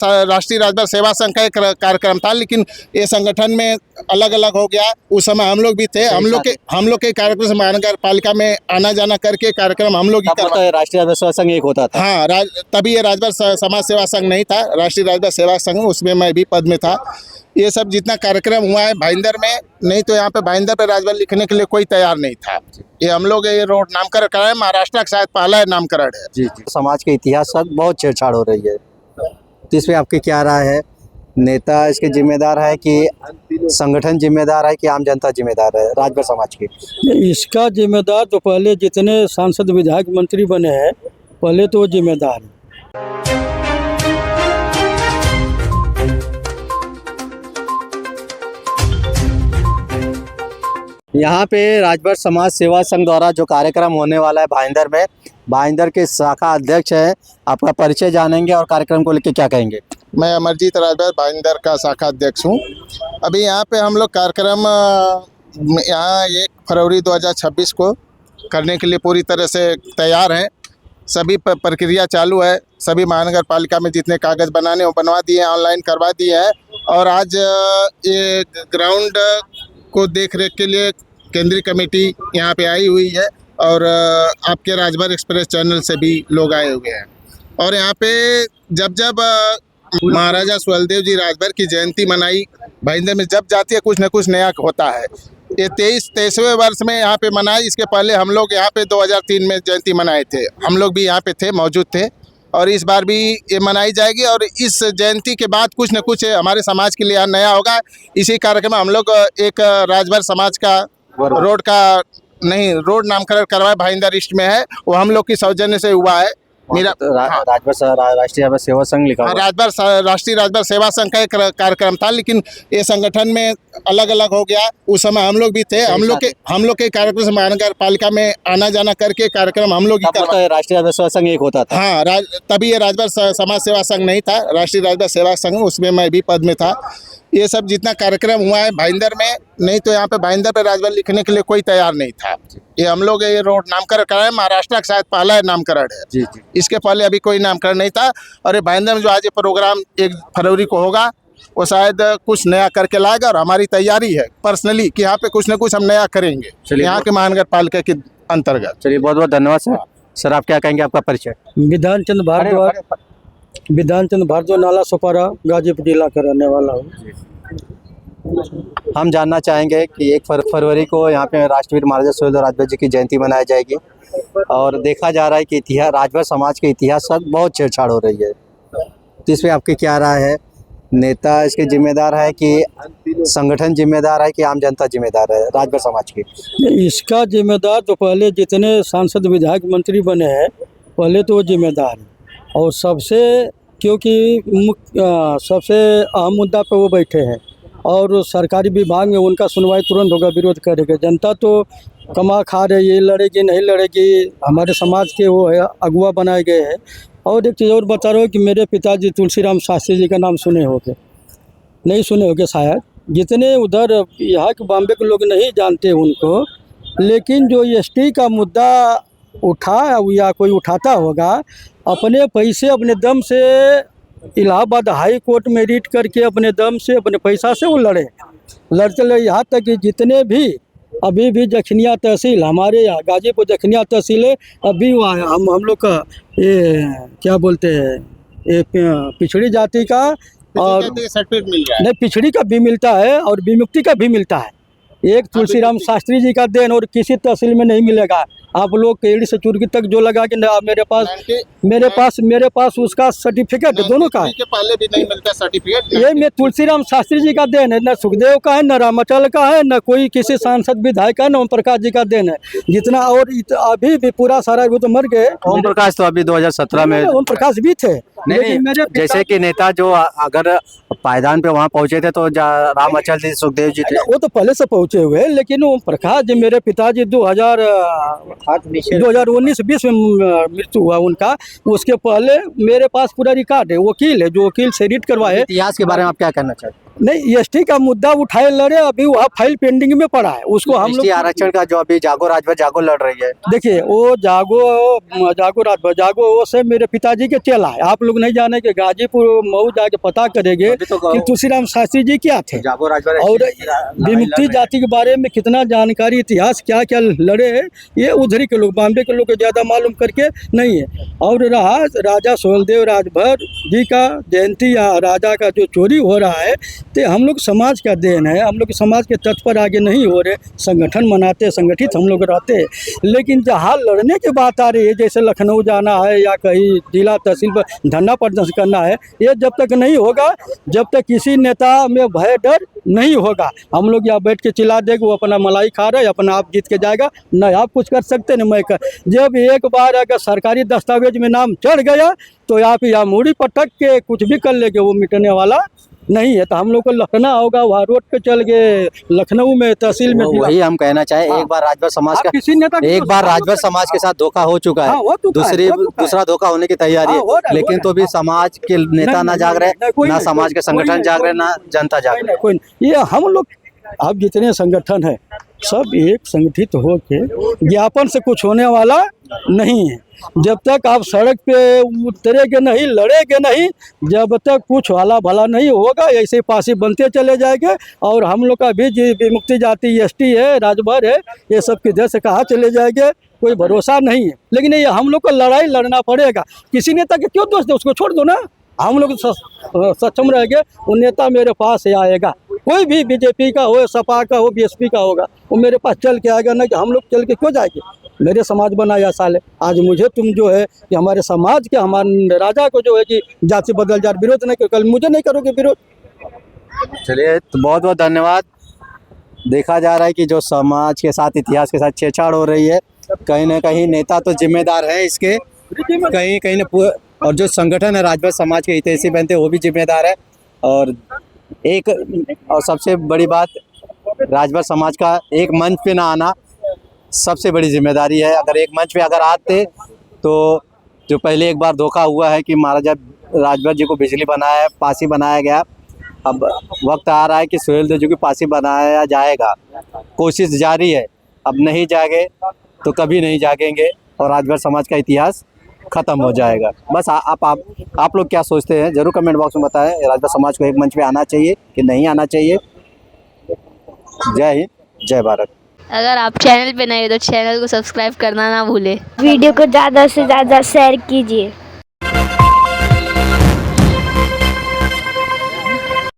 राष्ट्रीय राजभर सेवा संघ का एक कार्यक्रम था, लेकिन ये संगठन में अलग अलग हो गया। उस समय हम लोग भी थे, हम लोग के कार्यक्रम से महानगर पालिका में आना जाना करके कार्यक्रम हम लोग ही करवाए। राष्ट्रीय राजभर सेवा संघ एक होता था। हाँ, तभी ये राजभर समाज सेवा संघ नहीं था, राष्ट्रीय राजभर सेवा संघ, उसमें मैं भी पद में था। ये सब जितना कार्यक्रम हुआ है भाईंदर में, नहीं तो यहाँ पे भाईंदर पे राजभर लिखने के लिए कोई तैयार नहीं था। ये हम लोग ये रोड नामकरण कराए, महाराष्ट्र का शायद पहला नामकरण है। जी जी। समाज के इतिहास पर बहुत छेड़छाड़ हो रही है, तो इसमें आपकी क्या राय है? नेता इसके जिम्मेदार है कि संगठन जिम्मेदार है कि आम जनता जिम्मेदार है राजभर समाज की? इसका जिम्मेदार तो पहले जितने सांसद विधायक मंत्री बने हैं पहले तो वो जिम्मेदार है। यहाँ पे राजभर समाज सेवा संघ द्वारा जो कार्यक्रम होने वाला है भाईंदर में, भाईंदर के शाखा अध्यक्ष है, आपका परिचय जानेंगे और कार्यक्रम को लेकर क्या कहेंगे? मैं अमरजीत राजभर भाईंदर का शाखा अध्यक्ष हूँ। अभी यहाँ पे हम लोग कार्यक्रम यहाँ 1 फरवरी 2026 को करने के लिए पूरी तरह से तैयार हैं। सभी प्रक्रिया चालू है। सभी महानगर पालिका में जितने कागज़ बनाने वो बनवा दिए हैं, ऑनलाइन करवा दिए हैं। और आज ये ग्राउंड को देख रेख के लिए केंद्रीय कमेटी यहाँ पे आई हुई है और आपके राजभर एक्सप्रेस चैनल से भी लोग आए हुए हैं। और यहाँ पे जब महाराजा सुहेलदेव जी राजभर की जयंती मनाई भाईंदर में जब जाती है, कुछ न कुछ नया होता है। ये 23वें वर्ष में यहाँ पे मनाई। इसके पहले हम लोग यहाँ पे 2003 में जयंती मनाए थे, हम लोग भी यहाँ पे थे, मौजूद थे। और इस बार भी ये मनाई जाएगी और इस जयंती के बाद कुछ न कुछ हमारे समाज के लिए यहाँ नया होगा। इसी कार्यक्रम में हम लोग एक राजभर समाज का रोड नामकरण करवाए, भाईंदर ईस्ट में है, वो हम लोग की सौजन्य से हुआ है। मेरा राजभर राष्ट्रीय राजभर सेवा संघ लिखा हुआ है। राष्ट्रीय राजभर सेवा संघ का एक कार्यक्रम था, लेकिन ये संगठन में अलग अलग हो गया। उस समय हम लोग भी थे, हम लोग के कार्यक्रम से महानगर पालिका में आना जाना करके कार्यक्रम हम लोग ही करवाए। राष्ट्रीय राजभर सेवा संघ एक होता था। हाँ, तभी ये राजभर समाज सेवा संघ नहीं था, राष्ट्रीय राजभर सेवा संघ, उसमें मैं भी पद में था। ये सब जितना कार्यक्रम हुआ है भाईंदर में, नहीं तो यहाँ पे भाईंदर पे राजभर लिखने के लिए कोई तैयार नहीं था। ये हम लोग ये रोड नामकरण कराए, महाराष्ट्र का शायद पहला नामकरण है। जी जी। इसके पहले अभी कोई नामकरण नहीं था। और ये भाईंदर में जो आज ये प्रोग्राम 1 फरवरी को होगा, वो शायद कुछ नया करके लाएगा और हमारी तैयारी है पर्सनली कि यहाँ पे कुछ न कुछ हम नया करेंगे यहाँ के महानगर पालिका के अंतर्गत। चलिए, बहुत बहुत धन्यवाद सर। सर, आप क्या कहेंगे? आपका परिचय? विधान चंद भारद्वाज, नाला सोपारा, गाजीपुर जिला का रहने वाला हूँ। हम जानना चाहेंगे कि 1 फरवरी को यहाँ पे राष्ट्रवीर महाराजा सुहेलदेव राजभर जी की जयंती मनाई जाएगी और देखा जा रहा है कि राजभर समाज के इतिहास पर बहुत छेड़छाड़ हो रही है, तो इसमें आपकी क्या राय है? नेता इसके जिम्मेदार है कि संगठन जिम्मेदार है कि आम जनता जिम्मेदार है राजभर समाज की? इसका जिम्मेदार तो पहले जितने सांसद विधायक मंत्री बने हैं पहले तो वो जिम्मेदार है। और क्योंकि सबसे अहम मुद्दा पे वो बैठे हैं और सरकारी विभाग में उनका सुनवाई तुरंत होगा, विरोध करेगा। जनता तो कमा खा रही है, लड़ेगी नहीं लड़ेगी, हमारे समाज के वो है अगुआ बनाए गए हैं। और एक चीज़ और बता रहा हूँ कि मेरे पिताजी तुलसीराम शास्त्री जी का नाम सुने होंगे, नहीं सुने होंगे शायद, जितने उधर यहाँ के बॉम्बे के लोग नहीं जानते उनको, लेकिन जो एसटी का मुद्दा उठा या कोई उठाता होगा, अपने पैसे अपने दम से इलाहाबाद हाई कोर्ट में रीट करके अपने दम से अपने पैसा से वो लड़ते यहाँ तक कि जितने भी अभी भी जखनिया तहसील हमारे यहाँ गाजीपुर जखनिया तहसील है, अभी वहाँ हम लोग का ये क्या बोलते हैं, ये पिछड़ी जाति का और सर्टिफिकेट मिल रहा है। नहीं, पिछड़ी का भी मिलता है और विमुक्ति का भी मिलता है। एक तुलसीराम शास्त्री जी का देन और किसी तहसील में नहीं मिलेगा। आप लोग केड़ी से चुरकी तक जो लगा कि मेरे पास उसका सर्टिफिकेट दोनों का है। पहले भी नहीं मिलता सर्टिफिकेट। ये मैं तुलसीराम शास्त्री जी का देन है, न सुखदेव का है, न रामाचल का है, न कोई किसी सांसद विधायक का, न ओम प्रकाश जी का देन है जितना। और अभी भी पूरा सारा वो तो मर गए। ओम प्रकाश तो अभी 2017 में ओम प्रकाश भी थे। नहीं, जैसे कि नेता जो अगर पायदान पे वहाँ पहुंचे थे तो रामाचल जी, सुखदेव जी थे, वो तो पहले से पहुंचे हुए। लेकिन ओम प्रकाश जी मेरे पिताजी 2019-20 में मृत्यु हुआ उनका। उसके पहले मेरे पास पूरा रिकॉर्ड है, वकील है जो वकील से रीड करवाए। इतिहास के बारे में आप क्या कहना चाहते हैं? नहीं, एसटी का मुद्दा उठाए लड़े, अभी वहाँ फाइल पेंडिंग में पड़ा है, उसको हम लोग ST आरक्षण का जो अभी जागो राजभर जागो लड़ रही है। देखिए वो जागो राजभर जागो वो से मेरे पिताजी के चेला है। आप लोग नहीं जाने के गाजीपुर मऊ जाके पता करेंगे अभी तो कि तुलसीराम शास्त्री जी क्या थे जागो राजभर और विमुक्ति जाति के बारे में कितना जानकारी, इतिहास क्या क्या लड़े हैं, ये उधरी के लोग, बॉम्बे के लोग को ज़्यादा मालूम करके नहीं है। और रहा राजा सोहेलदेव राजभर जी का जयंती या राजा का जो चोरी हो रहा है, तो हम लोग समाज का देन है, हम लोग समाज के तट पर आगे नहीं हो रहे, संगठन मनाते, संगठित हम लोग रहते हैं। लेकिन जहाँ लड़ने की बात आ रही है, जैसे लखनऊ जाना है या कहीं जिला तहसील पर धरना प्रदर्शन करना है, ये जब तक नहीं होगा, जब तक किसी नेता में भय डर नहीं होगा, हम लोग यहाँ बैठ के चिल्ला देंगे वो अपना मलाई खा रहा है, अपना आप जीत के जाएगा, न आप कुछ कर सकते न मैं कर। जब एक बार अगर सरकारी दस्तावेज में नाम चढ़ गया तो आप या मूड़ी पटक के कुछ भी कर लेंगे, वो मिटने वाला नहीं है। तो हम लोग को लखना होगा, वहाँ रोड पे चल गए, लखनऊ में तहसील में वही हम कहना चाहे। एक बार राजभर समाज आप का किसी नेता को एक बार राजभर समाज के साथ धोखा हो चुका हाँ, हो है, चुका है, हो चुका है। दूसरा धोखा होने की तैयारी हाँ, हो रहा है, है, लेकिन हो तो भी समाज के नेता ना जाग रहे, कोई ना नहीं, समाज के कोई संगठन नहीं, जाग रहे, कोई ना जनता जाग रही। कोई नहीं। ये हम लोग अब जितने संगठन है सब एक संगठित हो के, ज्ञापन से कुछ होने वाला नहीं है। जब तक आप सड़क पे उतरेंगे नहीं, लड़ेंगे नहीं, जब तक कुछ वाला भला नहीं होगा, ऐसे पासी बनते चले जाएंगे। और हम लोग का भी विमुक्ति जाति एसटी है, राजभर है, ये सब किधर से कहाँ चले जाएंगे, कोई भरोसा नहीं है। लेकिन ये हम लोग को लड़ाई लड़ना पड़ेगा। किसी नेता के क्यों दोष दे, उसको छोड़ दो ना, हम लोग सक्षम रहेंगे, वो नेता मेरे पास ही आएगा, कोई भी बीजेपी का हो, सपा का हो, बीएसपी का होगा, वो मेरे पास चल के आएगा ना। कि हम लोग चल के क्यों जाएंगे, मेरे समाज बनाया साले, आज मुझे तुम जो है कि हमारे समाज के, हमारे राजा को जो है कि जात से बदल जा विरोध नहीं, कल मुझे नहीं करोगे विरोध। चलिए, तो बहुत बहुत धन्यवाद। देखा जा रहा है कि जो समाज के साथ, इतिहास के साथ छेड़छाड़ हो रही है, कहीं ना कहीं नेता तो जिम्मेदार है इसके, कहीं न और जो संगठन है राजभर समाज के हितैषी बनते वो भी जिम्मेदार है। और सबसे बड़ी बात, राजभर समाज का एक मंच पे ना आना सबसे बड़ी जिम्मेदारी है। अगर एक मंच पे अगर आते तो जो पहले एक बार धोखा हुआ है कि महाराजा राजभर जी को बिजली बनाया, पासी बनाया गया, अब वक्त आ रहा है कि सोहेलदेव जी को पासी बनाया जाएगा। कोशिश जारी है, अब नहीं जागे तो कभी नहीं जागेंगे और राजभर समाज का इतिहास खत्म हो जाएगा। बस आप लोग क्या सोचते हैं जरूर कमेंट बॉक्स में बताएं। राजभर समाज को एक मंच पे आना चाहिए कि नहीं आना चाहिए। जय हिंद, जय भारत। अगर आप चैनल पे नए हो तो चैनल को सब्सक्राइब करना ना भूलें। वीडियो को ज़्यादा से ज़्यादा शेयर कीजिए।